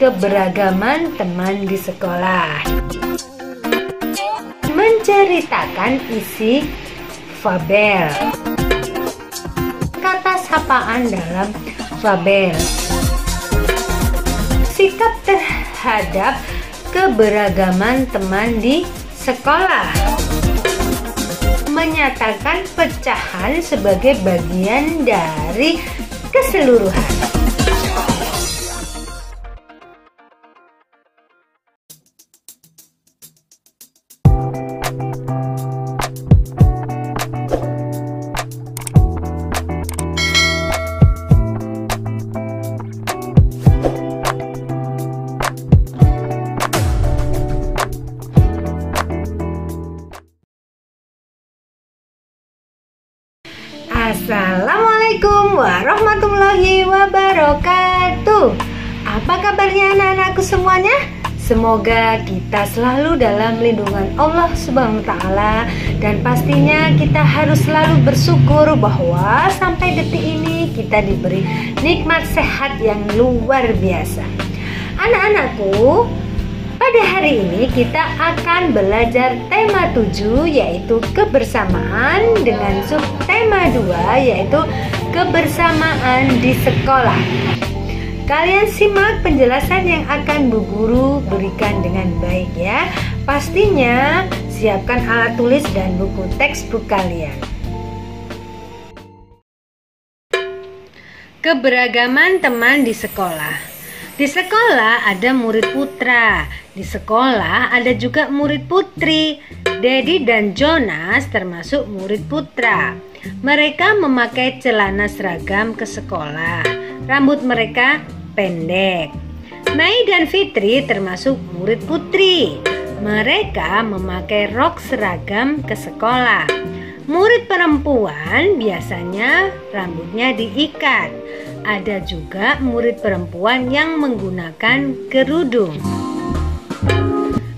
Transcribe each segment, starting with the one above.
keberagaman teman di sekolah. Menceritakan isi fabel. Kata sapaan dalam fabel. Sikap terhadap keberagaman teman di sekolah. Menyatakan pecahan sebagai bagian dari keseluruhan. Assalamualaikum warahmatullahi wabarakatuh. Apa kabarnya anak-anakku semuanya? Semoga kita selalu dalam lindungan Allah Subhanahu wa Ta'ala. Dan pastinya kita harus selalu bersyukur bahwa sampai detik ini kita diberi nikmat sehat yang luar biasa. Anak-anakku, pada hari ini kita akan belajar tema 7 yaitu kebersamaan dengan subtema 2 yaitu kebersamaan di sekolah. Kalian simak penjelasan yang akan Bu Guru berikan dengan baik ya. Pastinya siapkan alat tulis dan buku textbook kalian. Keberagaman teman di sekolah. Di sekolah ada murid putra, di sekolah ada juga murid putri. Dedi dan Jonas termasuk murid putra. Mereka memakai celana seragam ke sekolah. Rambut mereka pendek. Mei dan Fitri termasuk murid putri. Mereka memakai rok seragam ke sekolah. Murid perempuan biasanya rambutnya diikat. Ada juga murid perempuan yang menggunakan kerudung.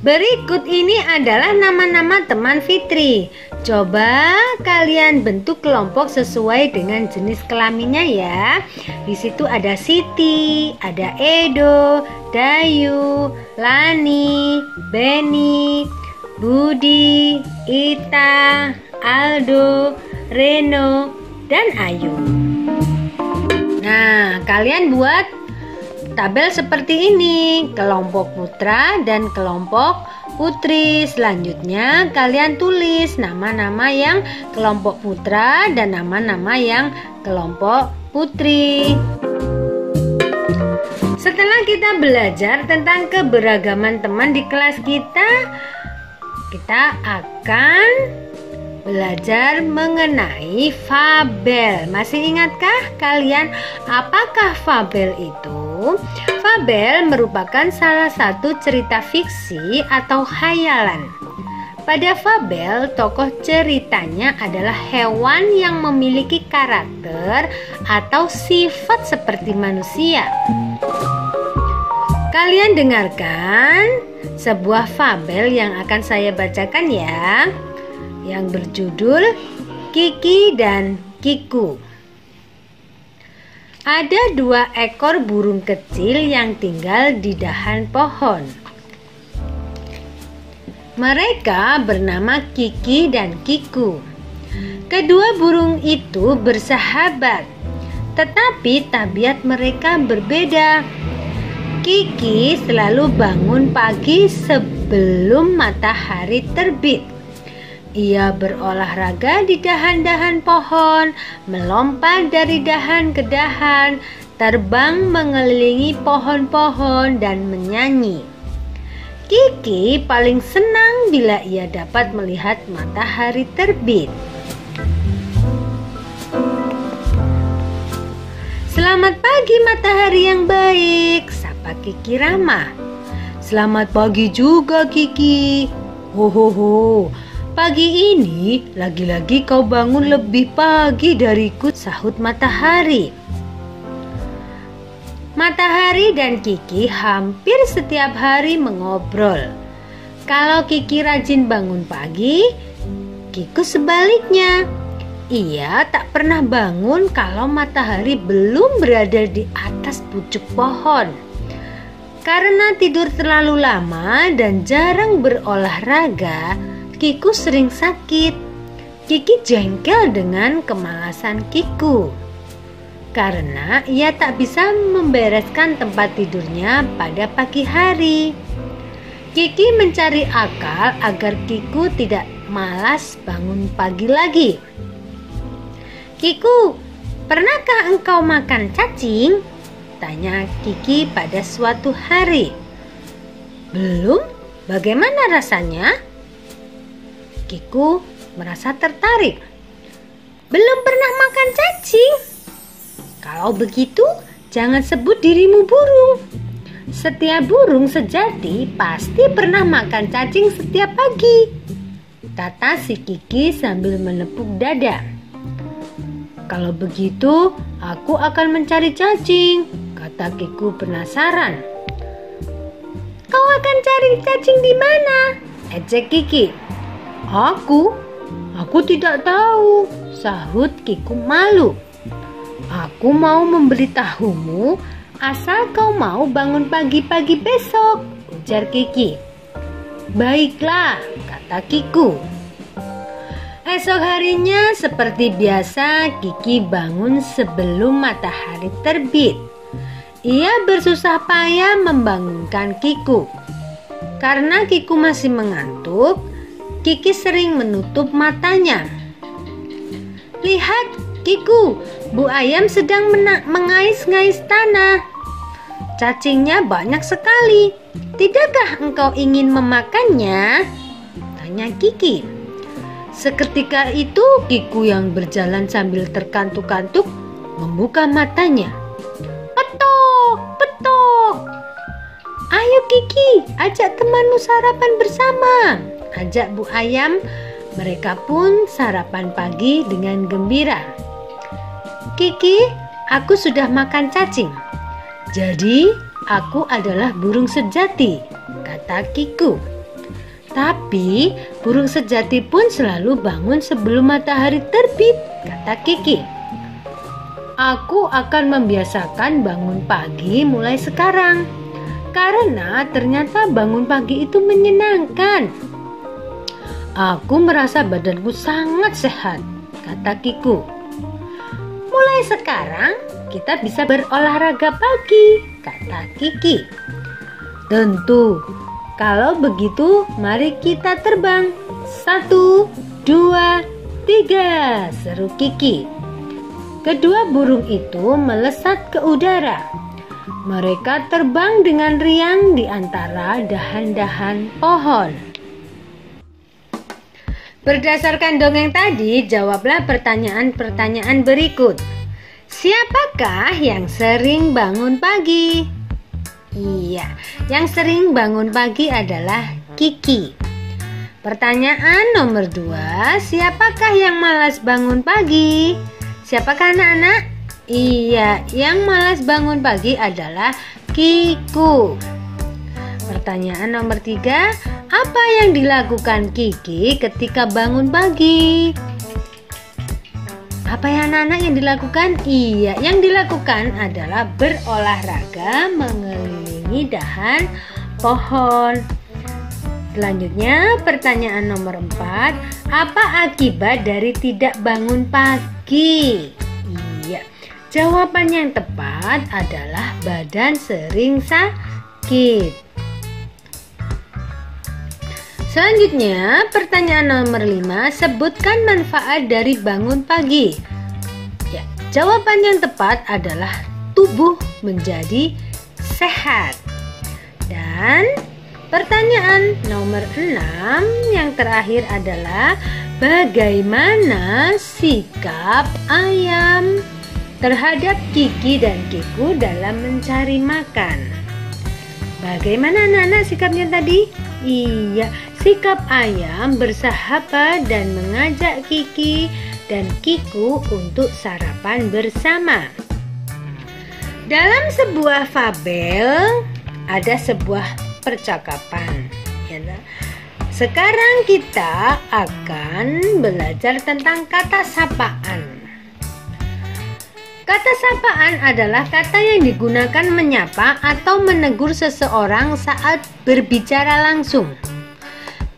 Berikut ini adalah nama-nama teman Fitri. Coba kalian bentuk kelompok sesuai dengan jenis kelaminnya ya. Di situ ada Siti, ada Edo, Dayu, Lani, Beni, Budi, Ita, Aldo, Reno, dan Ayu. Nah, kalian buat tabel seperti ini, kelompok putra dan kelompok putri. Selanjutnya kalian tulis nama-nama yang kelompok putra dan nama-nama yang kelompok putri. Setelah kita belajar tentang keberagaman teman di kelas kita akan belajar mengenai fabel. Masih ingatkah kalian apakah fabel itu? Fabel merupakan salah satu cerita fiksi atau khayalan. Pada fabel, tokoh ceritanya adalah hewan yang memiliki karakter atau sifat seperti manusia. Kalian dengarkan sebuah fabel yang akan saya bacakan ya, yang berjudul Kiki dan Kiku. Ada 2 ekor burung kecil yang tinggal di dahan pohon. Mereka bernama Kiki dan Kiku. Kedua burung itu bersahabat, tetapi tabiat mereka berbeda. Kiki selalu bangun pagi sebelum matahari terbit. Ia berolahraga di dahan-dahan pohon, melompat dari dahan ke dahan, terbang mengelilingi pohon-pohon dan menyanyi. Kiki paling senang bila ia dapat melihat matahari terbit. Selamat pagi matahari yang baik, sapa Kiki ramah. Selamat pagi juga Kiki. Ho. Pagi ini lagi-lagi kau bangun lebih pagi dariku, sahut matahari. Matahari dan Kiki hampir setiap hari mengobrol. Kalau Kiki rajin bangun pagi, Kiku sebaliknya. Ia tak pernah bangun kalau matahari belum berada di atas pucuk pohon. Karena tidur terlalu lama dan jarang berolahraga, Kiku sering sakit. Kiki jengkel dengan kemalasan Kiku karena ia tak bisa membereskan tempat tidurnya pada pagi hari. Kiki mencari akal agar Kiku tidak malas bangun pagi lagi. "Kiku, pernahkah engkau makan cacing?" tanya Kiki pada suatu hari. "Belum, bagaimana rasanya?" Kiku merasa tertarik. "Belum pernah makan cacing? Kalau begitu, jangan sebut dirimu burung. Setiap burung sejati pasti pernah makan cacing setiap pagi," kata si Kiki sambil menepuk dada. "Kalau begitu, aku akan mencari cacing," kata Kiku penasaran. "Kau akan cari cacing di mana?" ejek Kiki. Aku tidak tahu," sahut Kiku malu. "Aku mau memberitahumu asal kau mau bangun pagi-pagi besok," ujar Kiki. "Baiklah," kata Kiku. Esok harinya seperti biasa, Kiki bangun sebelum matahari terbit. Ia bersusah payah membangunkan Kiku. Karena Kiku masih mengantuk, Kiki sering menutup matanya. "Lihat, Kiku, Bu Ayam sedang mengais-ngais tanah. Cacingnya banyak sekali. Tidakkah engkau ingin memakannya?" tanya Kiki. Seketika itu Kiku yang berjalan sambil terkantuk-kantuk membuka matanya. "Petok, petok! Ayo Kiki, ajak temanmu sarapan bersama," ajak Bu Ayam. Mereka pun sarapan pagi dengan gembira. "Kiki, aku sudah makan cacing. Jadi aku adalah burung sejati," kata Kiku. "Tapi burung sejati pun selalu bangun sebelum matahari terbit," kata Kiki. "Aku akan membiasakan bangun pagi mulai sekarang, karena ternyata bangun pagi itu menyenangkan. Aku merasa badanku sangat sehat," kata Kiku. "Mulai sekarang kita bisa berolahraga pagi," kata Kiki. "Tentu. Kalau begitu mari kita terbang. 1, 2, 3, seru Kiki. Kedua burung itu melesat ke udara. Mereka terbang dengan riang di antara dahan-dahan pohon. Berdasarkan dongeng tadi, jawablah pertanyaan-pertanyaan berikut. Siapakah yang sering bangun pagi? Iya, yang sering bangun pagi adalah Kiki. Pertanyaan nomor 2, siapakah yang malas bangun pagi? Siapakah anak-anak? Iya, yang malas bangun pagi adalah Kiku. Pertanyaan nomor 3, apa yang dilakukan Kiki ketika bangun pagi? Apa ya anak-anak yang dilakukan? Iya, yang dilakukan adalah berolahraga mengelilingi dahan pohon. Selanjutnya, pertanyaan nomor 4, apa akibat dari tidak bangun pagi? Iya, jawaban yang tepat adalah badan sering sakit. Selanjutnya, pertanyaan nomor 5, sebutkan manfaat dari bangun pagi. Ya, jawaban yang tepat adalah tubuh menjadi sehat. Dan pertanyaan nomor 6 yang terakhir adalah bagaimana sikap ayam terhadap Kiki dan Kiku dalam mencari makan. Bagaimana anak-anak sikapnya tadi? Iya, sikap ayam bersahabat dan mengajak Kiki dan Kiku untuk sarapan bersama. Dalam sebuah fabel ada sebuah percakapan. Sekarang kita akan belajar tentang kata sapaan. Kata sapaan adalah kata yang digunakan menyapa atau menegur seseorang saat berbicara langsung.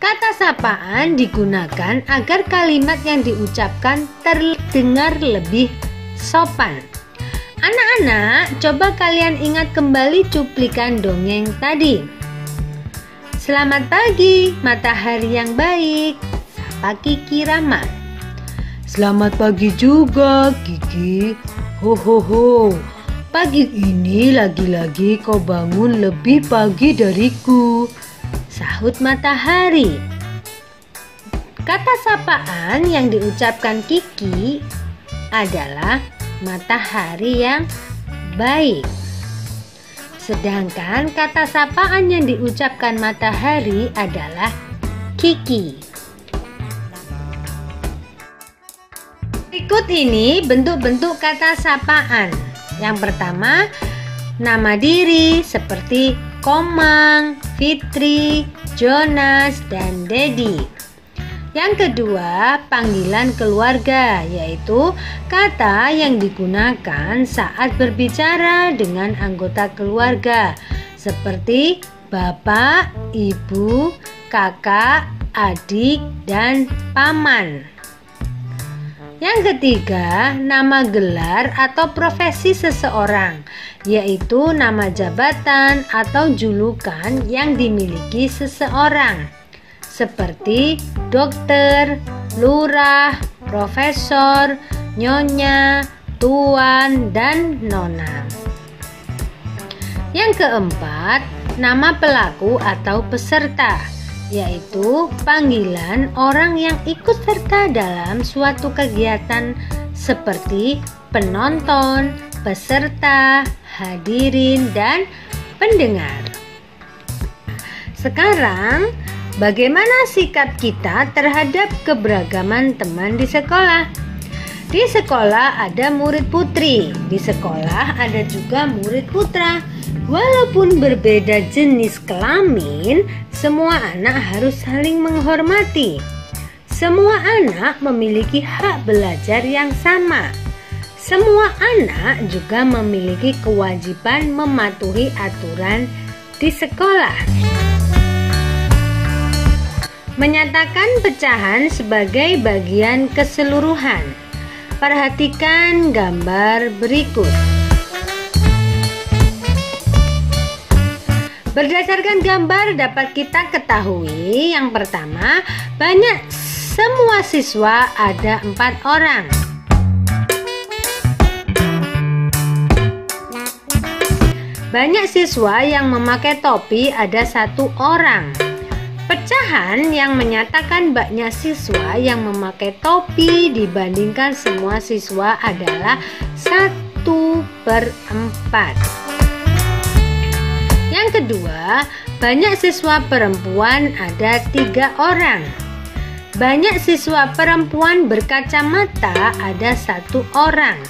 Kata sapaan digunakan agar kalimat yang diucapkan terdengar lebih sopan. Anak-anak, coba kalian ingat kembali cuplikan dongeng tadi. Selamat pagi, matahari yang baik, sapa Kiki Rama. Selamat pagi juga, Kiki. Ho ho ho. Pagi ini lagi-lagi kau bangun lebih pagi dariku, sahut matahari. Kata sapaan yang diucapkan Kiki adalah matahari yang baik. Sedangkan kata sapaan yang diucapkan matahari adalah Kiki. Berikut ini bentuk-bentuk kata sapaan. Yang pertama, nama diri seperti Komang, Fitri, Jonas, dan Dedi. Yang kedua, panggilan keluarga, yaitu kata yang digunakan saat berbicara dengan anggota keluarga seperti bapak, ibu, kakak, adik, dan paman. Yang ketiga, nama gelar atau profesi seseorang, yaitu nama jabatan atau julukan yang dimiliki seseorang, seperti dokter, lurah, profesor, nyonya, tuan, dan nona. Yang keempat, nama pelaku atau peserta, yaitu panggilan orang yang ikut serta dalam suatu kegiatan seperti penonton, peserta, hadirin, dan pendengar. Sekarang, bagaimana sikap kita terhadap keberagaman teman di sekolah? Di sekolah ada murid putri, di sekolah ada juga murid putra. Walaupun berbeda jenis kelamin, semua anak harus saling menghormati. Semua anak memiliki hak belajar yang sama. Semua anak juga memiliki kewajiban mematuhi aturan di sekolah. Menyatakan pecahan sebagai bagian keseluruhan. Perhatikan gambar berikut. Berdasarkan gambar dapat kita ketahui, yang pertama, semua siswa ada 4 orang. Banyak siswa yang memakai topi ada 1 orang. Pecahan yang menyatakan banyak siswa yang memakai topi dibandingkan semua siswa adalah 1/4. Yang kedua, banyak siswa perempuan ada 3 orang. Banyak siswa perempuan berkacamata ada 1 orang.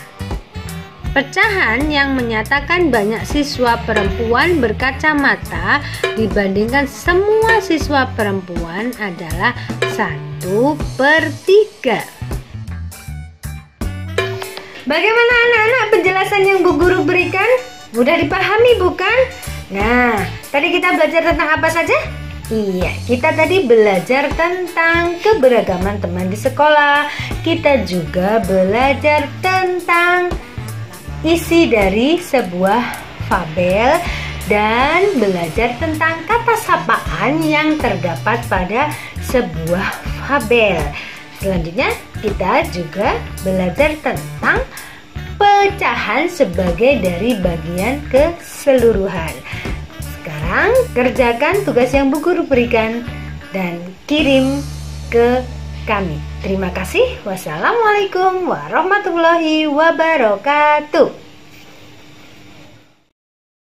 Pecahan yang menyatakan banyak siswa perempuan berkacamata dibandingkan semua siswa perempuan adalah 1/3. Bagaimana anak-anak penjelasan yang Bu Guru berikan? Mudah dipahami bukan? Nah, tadi kita belajar tentang apa saja? Iya, kita tadi belajar tentang keberagaman teman di sekolah. Kita juga belajar tentang isi dari sebuah fabel dan belajar tentang kata sapaan yang terdapat pada sebuah fabel. Selanjutnya, kita juga belajar tentang pecahan sebagai dari bagian keseluruhan. Sekarang kerjakan tugas yang Bu Guru berikan dan kirim ke kami. Terima kasih. Wassalamualaikum warahmatullahi wabarakatuh.